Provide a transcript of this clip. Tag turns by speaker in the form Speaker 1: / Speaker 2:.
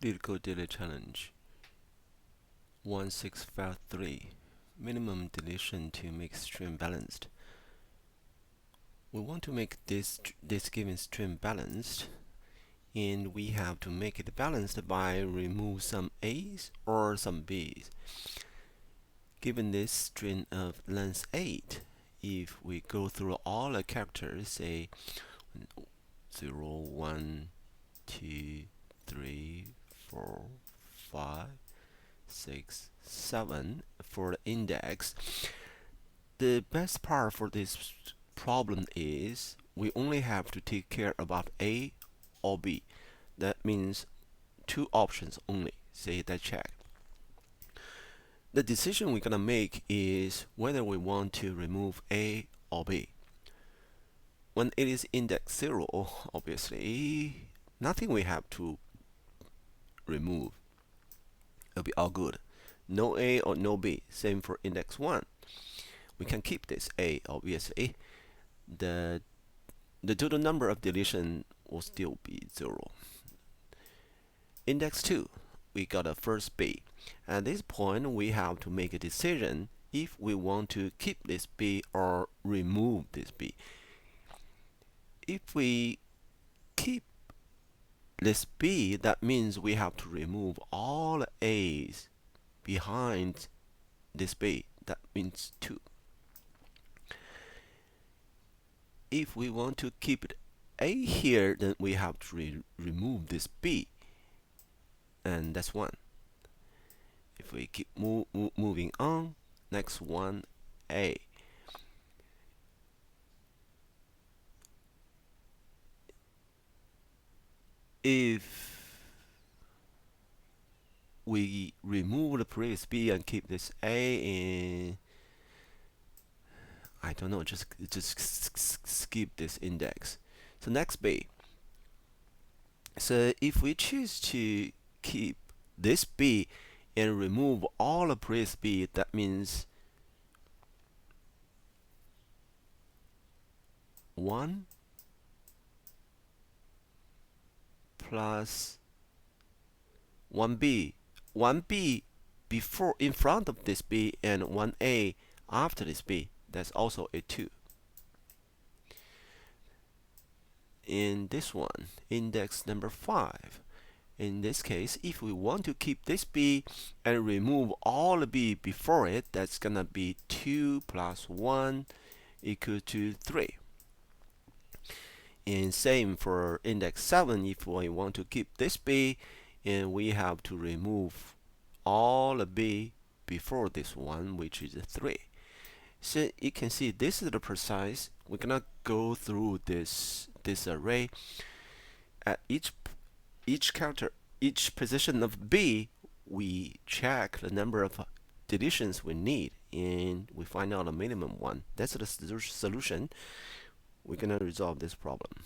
Speaker 1: Leetcode daily challenge 1653. Minimum deletion to make string balanced. We want to make this given string balanced, and we have to make it balanced by remove some A's or some B's. Given this string of length 8, if we go through all the characters, say 0, 1, 2, 3, 4, 5, 6, 7 for the index. The best part for this problem is we only have to take care about A or B. That means two options only. Say that check. The decision we're gonna make is whether we want to remove A or B. When it is index 0, obviously nothing we have to remove. It'll be all good. No A or no B. Same for index 1. We can keep this A, obviously. The total number of deletion will still be 0. Index 2, we got a first B. At this point, we have to make a decision if we want to keep this B or remove this B. If we keep this B, that means we have to remove all the A's behind this B. That means 2. If we want to keep it A here, then we have to remove this B, and that's 1. If we keep moving on, next one, A. If we remove the previous B and keep this A, and I don't know, just skip this index. So next B. So if we choose to keep this B and remove all the previous B, that means 1 plus 1B. 1B before in front of this B and 1A after this B. That's also a 2. In this one, index number 5. In this case, if we want to keep this B and remove all the B before it, that's gonna be 2 plus 1 equal to 3. And same for index 7, if we want to keep this B, and we have to remove all the B before this one, which is 3. So you can see this is the precise. We're gonna go through this array. At each character, each position of B, we check the number of deletions we need, and we find out a minimum one. That's the solution. We're gonna resolve this problem.